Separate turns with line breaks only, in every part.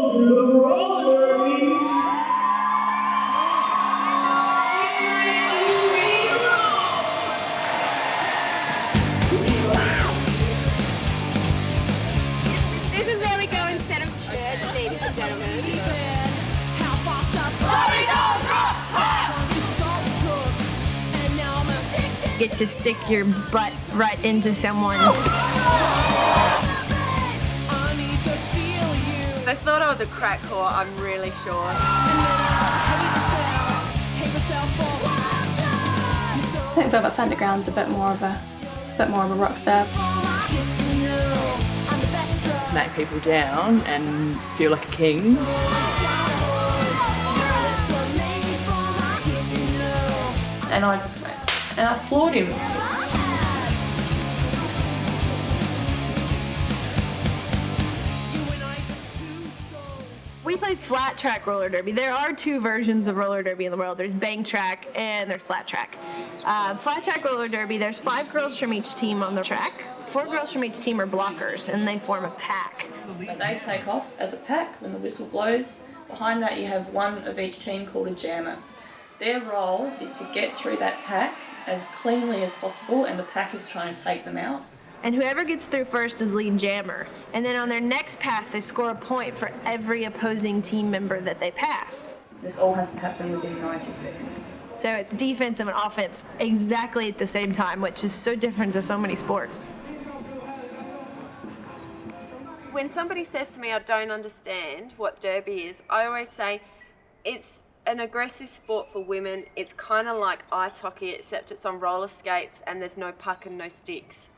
welcome to the roller derby.
This is where we go instead of church, ladies and gentlemen.
Get to stick your butt right into someone.
They thought I was a crack whore, I'm really sure.
I think Velvet Thunderground's a bit more of a rock star.
Smack people down and feel like a king.
And I just went, and I floored him.
We played flat track roller derby. There are two versions of roller derby in the world. There's bank track and there's flat track. Flat track roller derby, there's 5 girls from each team on the track. 4 girls from each team are blockers, and they form a pack.
So they take off as a pack when the whistle blows. Behind that you have one of each team called a jammer. Their role is to get through that pack as cleanly as possible, and the pack is trying to take them out.
And whoever gets through first is lead jammer. And then on their next pass, they score a point for every opposing team member that they pass.
This all has to happen within 90 seconds.
So it's defense and offense exactly at the same time, which is so different to so many sports.
When somebody says to me I don't understand what derby is, I always say it's an aggressive sport for women. It's kind of like ice hockey, except it's on roller skates and there's no puck and no sticks.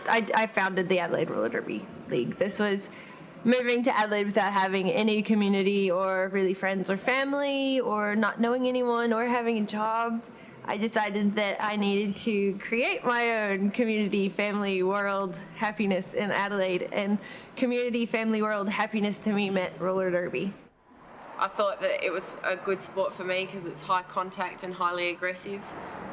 I founded the Adelaide Roller Derby League. This was moving to Adelaide without having any community or really friends or family or not knowing anyone or having a job. I decided that I needed to create my own community, family, world, happiness in Adelaide. And community, family, world, happiness to me meant roller derby.
I thought that it was a good sport for me because it's high contact and highly aggressive.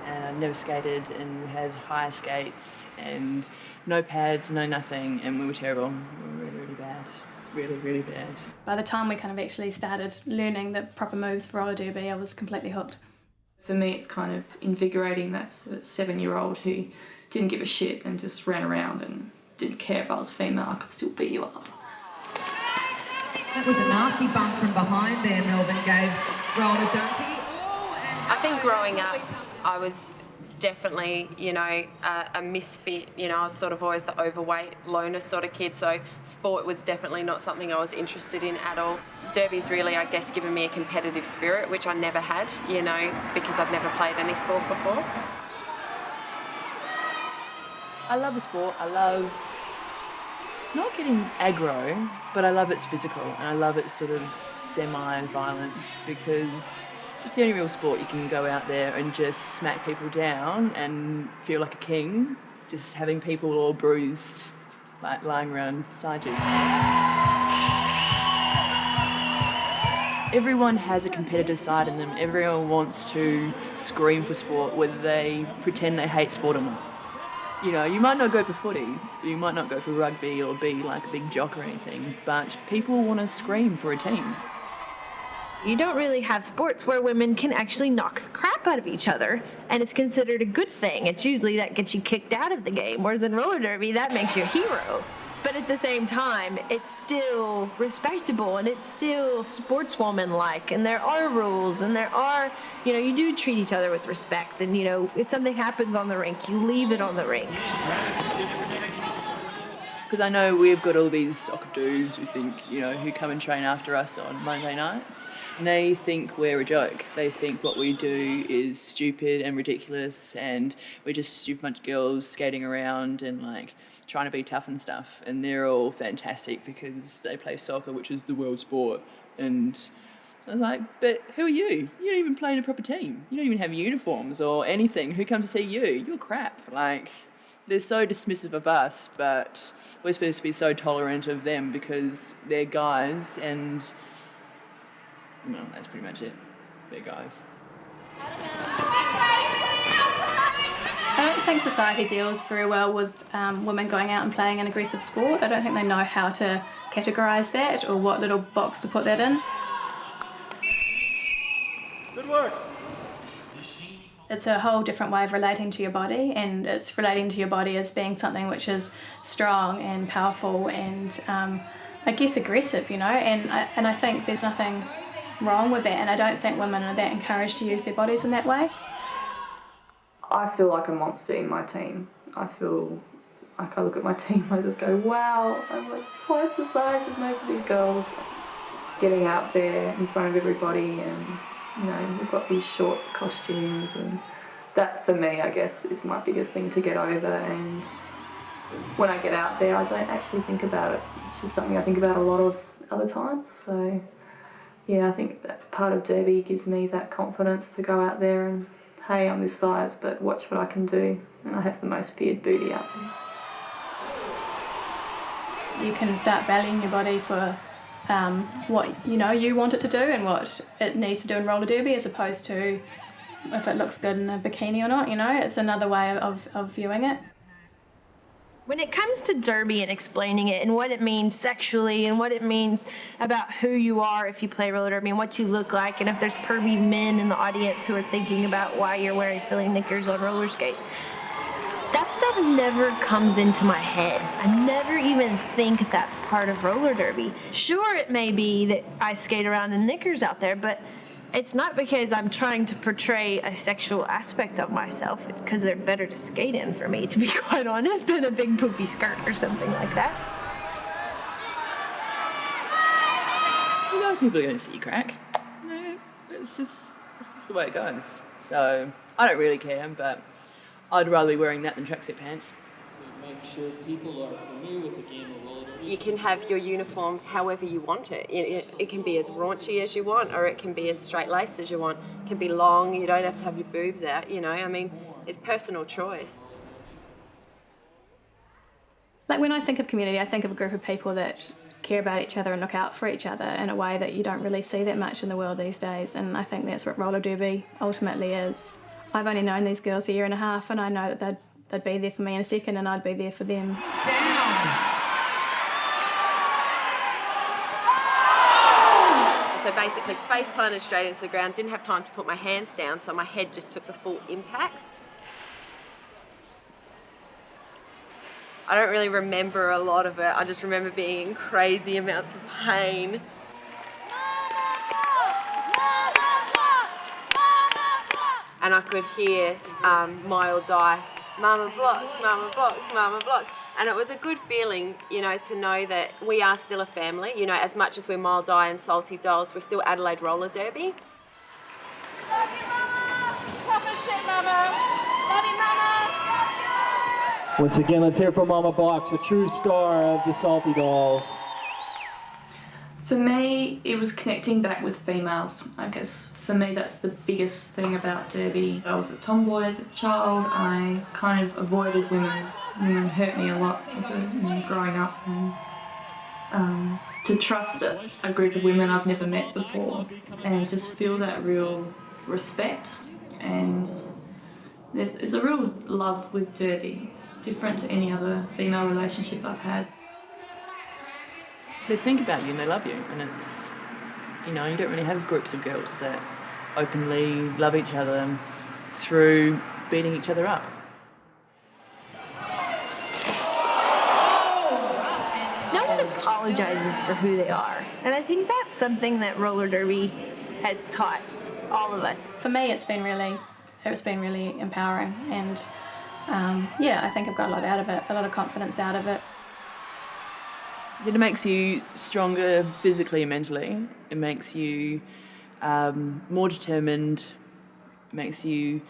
And I never skated, and we had high skates and no pads, no nothing, and we were terrible. We were really, really bad. Really, really bad.
By the time we kind of actually started learning the proper moves for roller derby, I was completely hooked.
For me, it's kind of invigorating. That's a 7-year-old who didn't give a shit and just ran around and didn't care if I was female, I could still beat you up.
That was a nasty bump from behind there, Melbourne gave roller derby.
I think growing up, I was definitely, a misfit. I was sort of always the overweight, loner sort of kid, so sport was definitely not something I was interested in at all. Derby's really, I guess, given me a competitive spirit, which I never had, because I'd never played any sport before.
I love the sport. I love not getting aggro, but I love it's physical, and I love it's sort of semi-violent, because it's the only real sport you can go out there and just smack people down and feel like a king, just having people all bruised, like lying around beside you. Everyone has a competitive side in them. Everyone wants to scream for sport, whether they pretend they hate sport or not. You might not go for footy, you might not go for rugby or be like a big jock or anything, but people want to scream for a team.
You don't really have sports where women can actually knock the crap out of each other, and it's considered a good thing. It's usually that gets you kicked out of the game, whereas in roller derby, that makes you a hero. But at the same time, it's still respectable, and it's still sportswoman-like, and there are rules, and there are, you do treat each other with respect, and, if something happens on the rink, you leave it on the rink.
Because I know we've got all these soccer dudes who think, who come and train after us on Monday nights, and they think we're a joke. They think what we do is stupid and ridiculous, and we're just a stupid bunch of girls skating around and, trying to be tough and stuff. And they're all fantastic because they play soccer, which is the world sport. And I was like, but who are you? You don't even play in a proper team. You don't even have uniforms or anything. Who comes to see you? You're crap. They're so dismissive of us, but we're supposed to be so tolerant of them because they're guys, and that's pretty much it. They're guys.
I don't think society deals very well with women going out and playing an aggressive sport. I don't think they know how to categorise that or what little box to put that in.
Good work.
It's a whole different way of relating to your body, and it's relating to your body as being something which is strong and powerful and I guess aggressive, you know, and I think there's nothing wrong with that, and I don't think women are that encouraged to use their bodies in that way.
I feel like a monster in my team. I feel like I look at my team and I just go, wow, I'm like twice the size of most of these girls. Getting out there in front of everybody, and you know, we've got these short costumes, and that for me, I guess, is my biggest thing to get over. And when I get out there, I don't actually think about it, which is something I think about a lot of other times. So yeah, I think that part of Derby gives me that confidence to go out there and, hey, I'm this size, but watch what I can do. And I have the most feared booty out there.
You can start valuing your body for what you want it to do and what it needs to do in roller derby, as opposed to if it looks good in a bikini or not. You know, it's another way of viewing it.
When it comes to derby and explaining it and what it means sexually and what it means about who you are if you play roller derby and what you look like, and if there's pervy men in the audience who are thinking about why you're wearing filly knickers on roller skates, that stuff never comes into my head. I never even think that's part of roller derby. Sure, it may be that I skate around in knickers out there, but it's not because I'm trying to portray a sexual aspect of myself. It's because they're better to skate in for me, to be quite honest, than a big poofy skirt or something like that.
You know, people are going to see you crack. No, it's just the way it goes. So I don't really care, but I'd rather be wearing that than tracksuit pants.
Make sure people are familiar with the game of roller derby.
You can have your uniform however you want it. It can be as raunchy as you want, or it can be as straight-laced as you want. It can be long, you don't have to have your boobs out, you know. I mean, it's personal choice.
Like when I think of community, I think of a group of people that care about each other and look out for each other in a way that you don't really see that much in the world these days, and I think that's what roller derby ultimately is. I've only known these girls a year and a half, and I know that they'd be there for me in a second, and I'd be there for them.
So basically face planted straight into the ground, didn't have time to put my hands down, so my head just took the full impact. I don't really remember a lot of it. I just remember being in crazy amounts of pain. And I could hear Mile die, "Mama blocks, Mama blocks, Mama blocks." And it was a good feeling, you know, to know that we are still a family. You know, as much as we're Mile Die and Salty Dolls, we're still Adelaide Roller Derby.
Love you, Mama. Tough as shit, Mama. Love you, Mama.
Once again, let's hear from Mama Box, a true star of the Salty Dolls.
For me, it was connecting back with females, I guess. For me, that's the biggest thing about derby. I was a tomboy as a child. I kind of avoided women. Women hurt me a lot as growing up. And to trust a group of women I've never met before and just feel that real respect. And there's a real love with derby. It's different to any other female relationship I've had.
They think about you and they love you, and it's, you know, you don't really have groups of girls that openly love each other through beating each other up.
No one apologizes for who they are, and I think that's something that roller derby has taught all of us.
For me, it's been really empowering, and I think I've got a lot out of it, a lot of confidence out of it.
It makes you stronger physically and mentally. It makes you more determined. It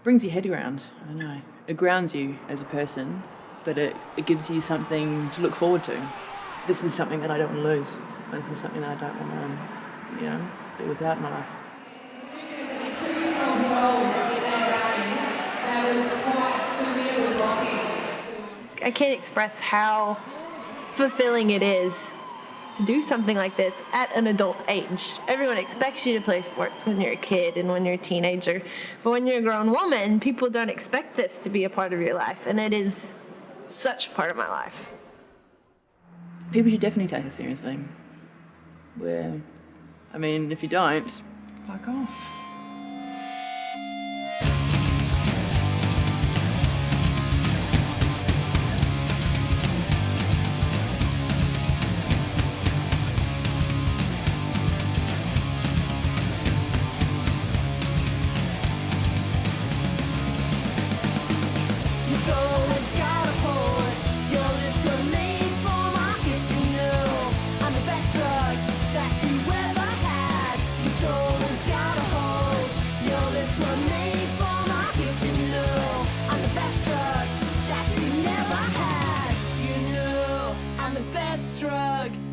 brings your head around. I don't know. It grounds you as a person, but it gives you something to look forward to. This is something that I don't want to lose. This is something that I don't want to, be without in my life.
I can't express how fulfilling it is to do something like this at an adult age. Everyone expects you to play sports when you're a kid and when you're a teenager, but when you're a grown woman, people don't expect this to be a part of your life, and it is such a part of my life.
People should definitely take it seriously. If you don't, fuck off.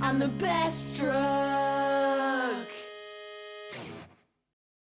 I'm the best drug.